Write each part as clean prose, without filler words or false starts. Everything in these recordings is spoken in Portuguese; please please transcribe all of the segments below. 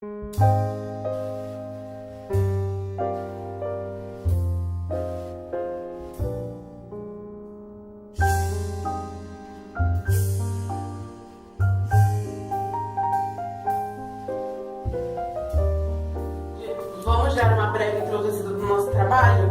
Vamos dar uma breve introduzida do nosso trabalho?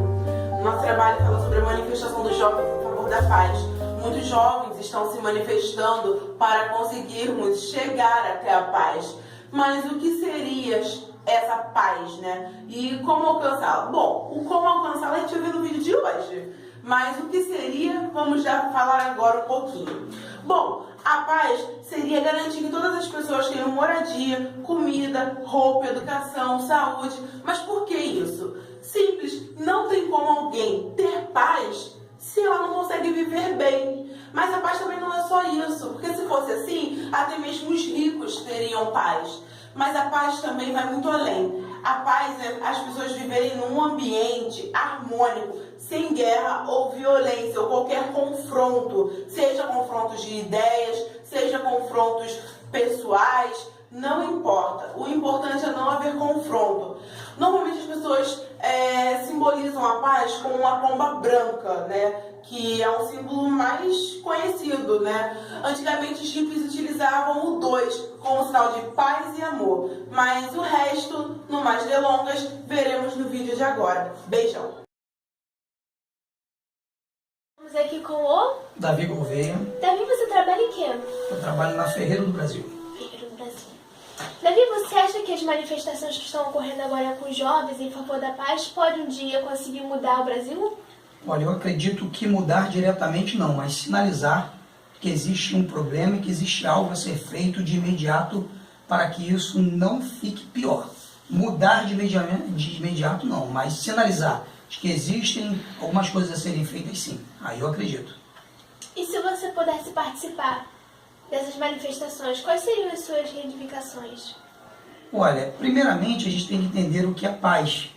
Nosso trabalho fala sobre a manifestação dos jovens em favor da paz. Muitos jovens estão se manifestando para conseguirmos chegar até a paz. Mas o que seria essa paz, né? E como alcançá-la? Bom, o como alcançá-la a gente vai ver no vídeo de hoje. Mas o que seria, vamos já falar agora um pouquinho. Bom, a paz seria garantir que todas as pessoas tenham moradia, comida, roupa, educação, saúde. Mas por que isso? Simples, não tem como alguém ter paz se ela não consegue viver bem. Mas a paz também não é só isso, porque se fosse assim, até mesmo os ricos teriam paz. Mas a paz também vai muito além. A paz é as pessoas viverem num ambiente harmônico, sem guerra ou violência, ou qualquer confronto, seja confrontos de ideias, seja confrontos pessoais, não importa. O importante é não haver confronto. Normalmente as pessoas simbolizam a paz com uma pomba branca, né? Que é um símbolo mais conhecido, né? Antigamente os hippies utilizavam o 2 como sinal de paz e amor. Mas o resto, no mais delongas, veremos no vídeo de agora. Beijão! Estamos aqui com o Davi Gouveia. Davi, você trabalha em quê? Eu trabalho na Ferreira do Brasil. Ferreira do Brasil. Davi, você acha que as manifestações que estão ocorrendo agora com os jovens em favor da paz podem um dia conseguir mudar o Brasil? Olha, eu acredito que mudar diretamente não, mas sinalizar que existe um problema e que existe algo a ser feito de imediato para que isso não fique pior. Mudar de imediato não, mas sinalizar de que existem algumas coisas a serem feitas sim. Aí eu acredito. E se você pudesse participar dessas manifestações, quais seriam as suas reivindicações? Olha, primeiramente a gente tem que entender o que é paz.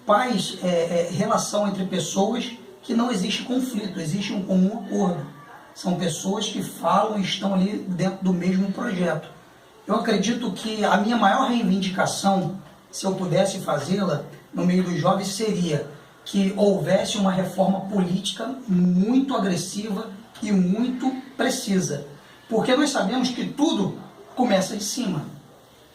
Paz é relação entre pessoas que não existe conflito, existe um comum acordo. São pessoas que falam e estão ali dentro do mesmo projeto. Eu acredito que a minha maior reivindicação, se eu pudesse fazê-la no meio dos jovens, seria que houvesse uma reforma política muito agressiva e muito precisa. Porque nós sabemos que tudo começa de cima.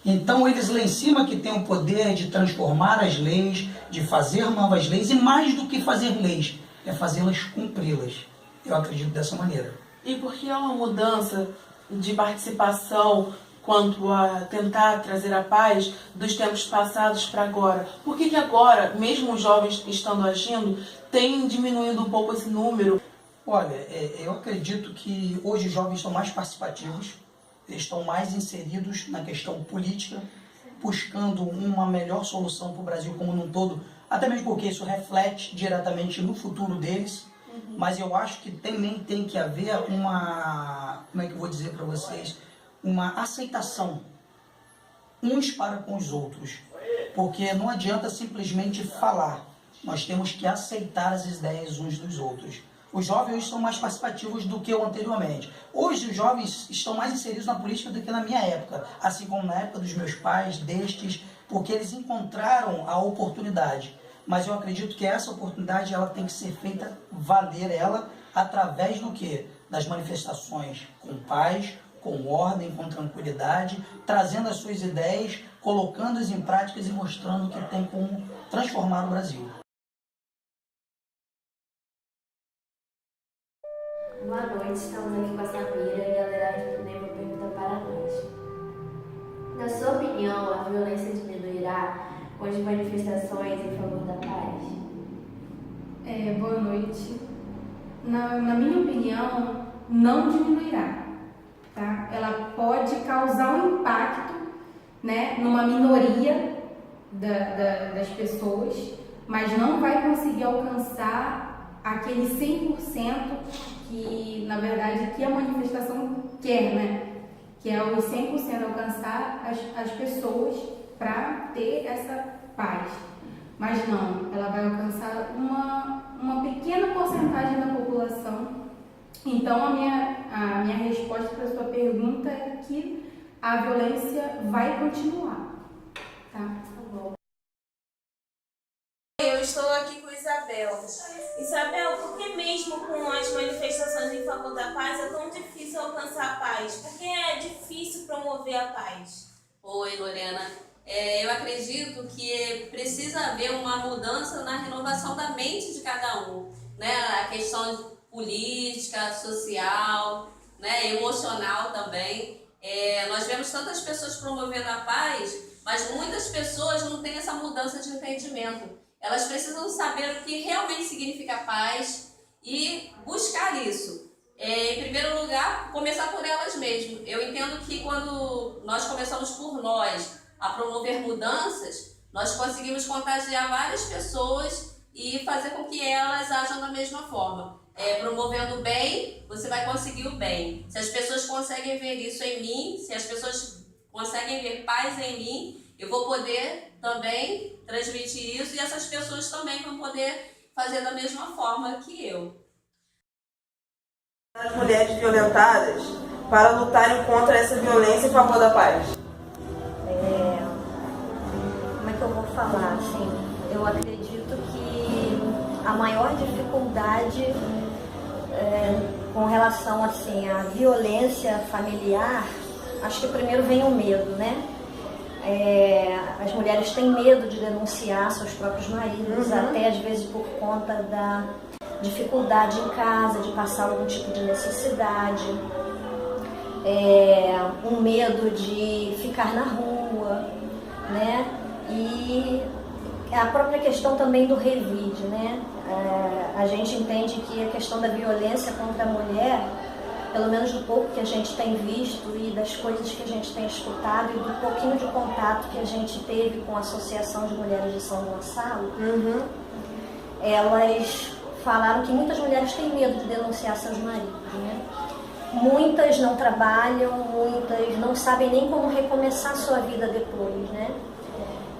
Então eles lá em cima que têm o poder de transformar as leis, de fazer novas leis, e mais do que fazer leis, é fazê-las cumpri-las. Eu acredito dessa maneira. E por que há uma mudança de participação quanto a tentar trazer a paz dos tempos passados para agora? Por que agora, mesmo os jovens estando agindo, tem diminuído um pouco esse número? Olha, eu acredito que hoje os jovens estão mais participativos, eles estão mais inseridos na questão política, buscando uma melhor solução para o Brasil como um todo, até mesmo porque isso reflete diretamente no futuro deles. Mas eu acho que também tem que haver uma, como é que eu vou dizer para vocês, uma aceitação uns para com os outros, porque não adianta simplesmente falar, nós temos que aceitar as ideias uns dos outros. Os jovens hoje são mais participativos do que o anteriormente. Hoje os jovens estão mais inseridos na política do que na minha época, assim como na época dos meus pais, destes, porque eles encontraram a oportunidade. Mas eu acredito que essa oportunidade ela tem que ser feita valer ela através do quê? Das manifestações com paz, com ordem, com tranquilidade, trazendo as suas ideias, colocando-as em práticas e mostrando que tem como transformar o Brasil. Boa noite, estamos aqui com a Samira e ela irá responder uma pergunta para nós. Na sua opinião, a violência diminuirá com as manifestações em favor da paz? Boa noite. Na minha opinião, não diminuirá. Tá? Ela pode causar um impacto, né, numa minoria das pessoas, mas não vai conseguir alcançar aquele 100% que, na verdade, que a manifestação quer, né? Que é os 100% alcançar as pessoas para ter essa paz. Mas não, ela vai alcançar uma pequena porcentagem da população. Então, a minha resposta para a sua pergunta é que a violência vai continuar. Isabel, por que mesmo com as manifestações em favor da paz é tão difícil alcançar a paz? Por que é difícil promover a paz? Oi, Lorena. Eu acredito que precisa haver uma mudança na renovação da mente de cada um, né? A questão política, social, né? Emocional também. Nós vemos tantas pessoas promovendo a paz, mas muitas pessoas não têm essa mudança de entendimento. Elas precisam saber o que realmente significa paz e buscar isso. Em primeiro lugar, começar por elas mesmas. Eu entendo que quando nós começamos por nós a promover mudanças, nós conseguimos contagiar várias pessoas e fazer com que elas ajam da mesma forma. Promovendo o bem, você vai conseguir o bem. Se as pessoas conseguem ver isso em mim, se as pessoas conseguem ver paz em mim, eu vou poder também transmitir isso e essas pessoas também vão poder fazer da mesma forma que eu. As mulheres violentadas para lutarem contra essa violência em favor da paz. Como é que eu vou falar? Assim, eu acredito que a maior dificuldade com relação assim, à violência familiar, acho que primeiro vem o medo, né? As mulheres têm medo de denunciar seus próprios maridos, até às vezes por conta da dificuldade em casa, de passar algum tipo de necessidade, um medo de ficar na rua, né? E a própria questão também do revide, né? A gente entende que a questão da violência contra a mulher, pelo menos do pouco que a gente tem visto e das coisas que a gente tem escutado e do pouquinho de contato que a gente teve com a Associação de Mulheres de São Gonçalo, elas falaram que muitas mulheres têm medo de denunciar seus maridos, né? Muitas não trabalham, muitas não sabem nem como recomeçar a sua vida depois, né?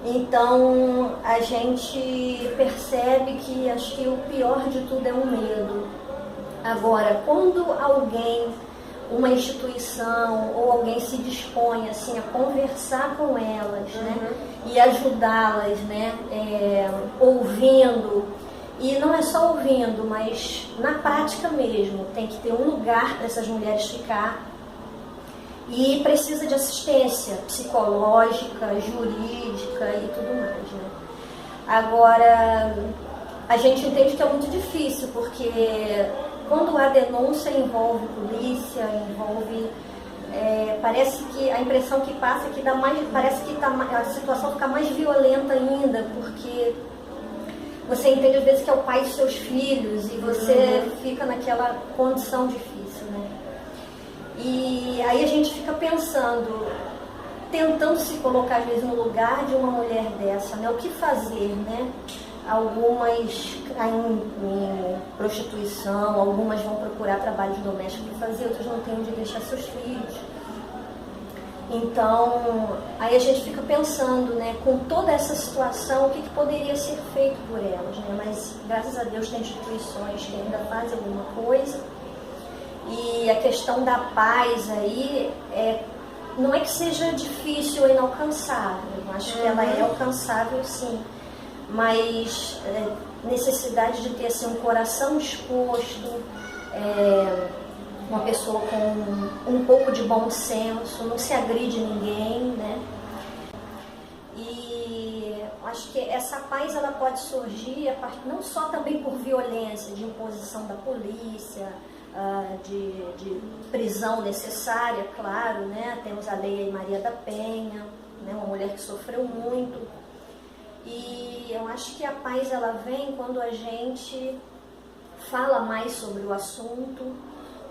Então a gente percebe que acho que o pior de tudo é o medo. Agora, quando alguém, uma instituição ou alguém se dispõe assim, a conversar com elas, né, e ajudá-las, né, ouvindo, e não é só ouvindo, mas na prática mesmo, tem que ter um lugar para essas mulheres ficar e precisa de assistência psicológica, jurídica e tudo mais, né. Agora, a gente entende que é muito difícil, porque quando a denúncia envolve polícia, envolve... parece que a impressão que passa é que dá mais, parece que a situação fica mais violenta ainda, porque você entende às vezes que é o pai dos seus filhos e você fica naquela condição difícil, né? E aí a gente fica pensando, tentando se colocar às vezes no lugar de uma mulher dessa, né? O que fazer, né? Algumas caem em prostituição, algumas vão procurar trabalhos domésticos para fazer, outras não têm onde deixar seus filhos. Então, aí a gente fica pensando, né, com toda essa situação, o que poderia ser feito por elas, né? Mas, graças a Deus, tem instituições que ainda fazem alguma coisa. E a questão da paz aí, não é que seja difícil ou inalcançável, eu acho que ela é alcançável sim, mas necessidade de ter assim, um coração disposto, uma pessoa com um pouco de bom senso, não se agride ninguém, né? E acho que essa paz ela pode surgir não só também por violência, de imposição da polícia, de prisão necessária, claro, né? Temos a lei Maria da Penha, né? Uma mulher que sofreu muito. E eu acho que a paz ela vem quando a gente fala mais sobre o assunto,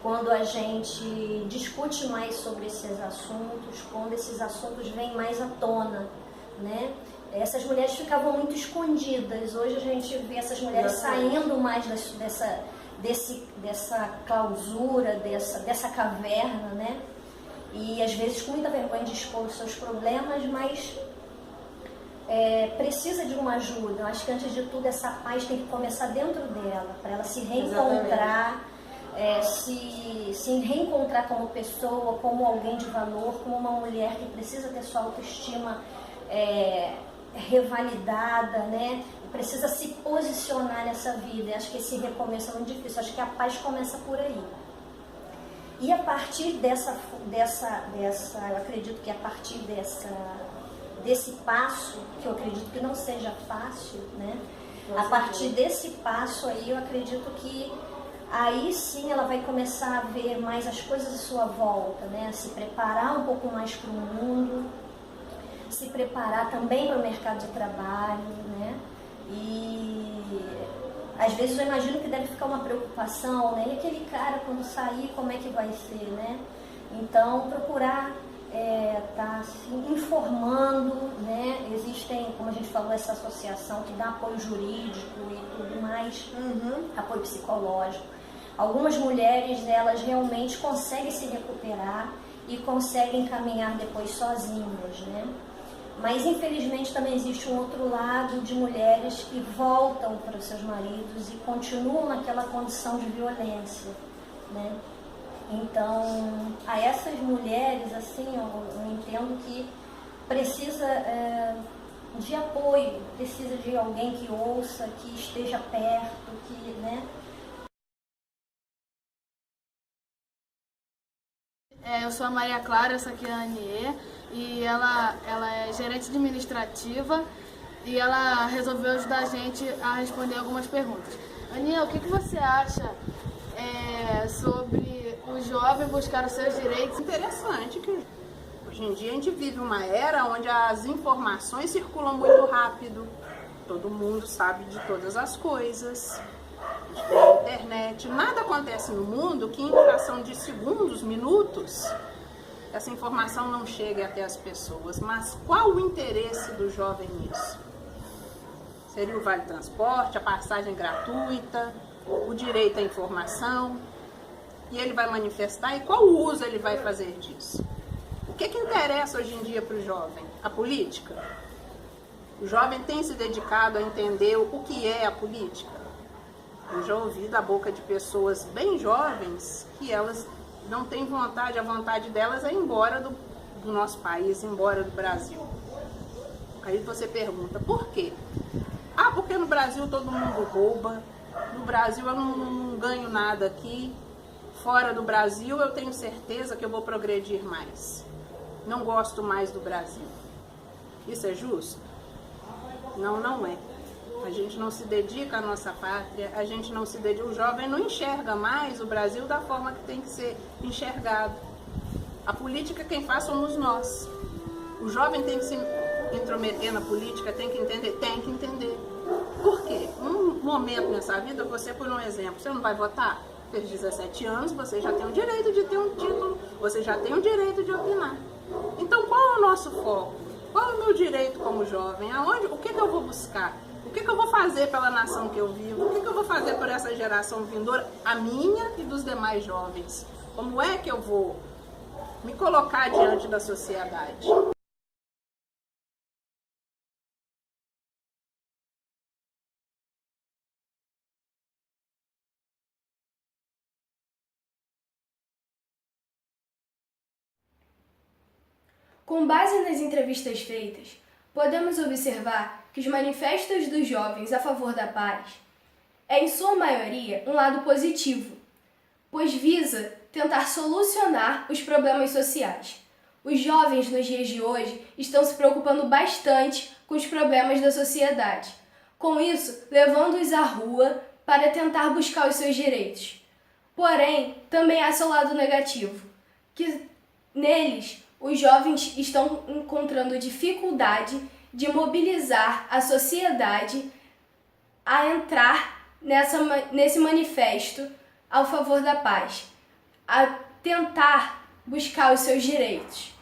quando a gente discute mais sobre esses assuntos, quando esses assuntos vêm mais à tona, né? Essas mulheres ficavam muito escondidas, hoje a gente vê essas mulheres saindo mais dessa clausura, dessa caverna, né? E às vezes com muita vergonha de expor os seus problemas, mas precisa de uma ajuda. Eu acho que antes de tudo essa paz tem que começar dentro dela, para ela se reencontrar, se reencontrar como pessoa, como alguém de valor, como uma mulher que precisa ter sua autoestima revalidada, né? Precisa se posicionar nessa vida. Acho que esse recomeço é muito difícil. Acho que a paz começa por aí. E a partir eu acredito que a partir desse passo, que eu acredito que não seja fácil, né? A partir desse passo aí, eu acredito que aí sim ela vai começar a ver mais as coisas à sua volta, né? A se preparar um pouco mais para o mundo, se preparar também para o mercado de trabalho, né? E às vezes eu imagino que deve ficar uma preocupação, né? E aquele cara quando sair, como é que vai ser, né? Então procurar tá assim, informando, né? Existem, como a gente falou, essa associação que dá apoio jurídico e tudo mais, apoio psicológico. Algumas mulheres, elas realmente conseguem se recuperar e conseguem caminhar depois sozinhas, né? Mas infelizmente também existe um outro lado de mulheres que voltam para os seus maridos e continuam naquela condição de violência, né? Então, a essas mulheres, assim, eu entendo que precisa de apoio, precisa de alguém que ouça, que esteja perto, que, né? Eu sou a Maria Clara, essa aqui é a Anie, e ela é gerente administrativa e ela resolveu ajudar a gente a responder algumas perguntas. Anie, o que você acha sobre o jovem buscar os seus direitos? Interessante que hoje em dia a gente vive uma era onde as informações circulam muito rápido, todo mundo sabe de todas as coisas. A internet, nada acontece no mundo que em fração de segundos, minutos, essa informação não chegue até as pessoas. Mas qual o interesse do jovem nisso? Seria o vale transporte, a passagem gratuita, o direito à informação, e ele vai manifestar, e qual uso ele vai fazer disso? O que interessa hoje em dia para o jovem? A política? O jovem tem se dedicado a entender o que é a política? Eu já ouvi da boca de pessoas bem jovens que elas não têm vontade, a vontade delas é ir embora do nosso país, ir embora do Brasil. Aí você pergunta, por quê? Ah, porque no Brasil todo mundo rouba, no Brasil eu não ganho nada aqui, fora do Brasil eu tenho certeza que eu vou progredir mais. Não gosto mais do Brasil. Isso é justo? Não, não é. A gente não se dedica à nossa pátria, a gente não se dedica, o jovem não enxerga mais o Brasil da forma que tem que ser enxergado. A política quem faz somos nós. O jovem tem que se intrometer na política, tem que entender. Por quê? Um momento nessa vida, você, por um exemplo, você não vai votar? Pelos 17 anos, você já tem o direito de ter um título, você já tem o direito de opinar. Então, qual é o nosso foco? Qual é o meu direito como jovem? O que eu vou buscar? O que eu vou fazer pela nação que eu vivo? O que eu vou fazer por essa geração vindoura, a minha e dos demais jovens? Como é que eu vou me colocar diante da sociedade? Com base nas entrevistas feitas, podemos observar que os manifestos dos jovens a favor da paz é, em sua maioria, um lado positivo, pois visa tentar solucionar os problemas sociais. Os jovens nos dias de hoje estão se preocupando bastante com os problemas da sociedade, com isso levando-os à rua para tentar buscar os seus direitos. Porém, também há seu lado negativo, que neles os jovens estão encontrando dificuldade de mobilizar a sociedade a entrar nesse manifesto a favor da paz, a tentar buscar os seus direitos.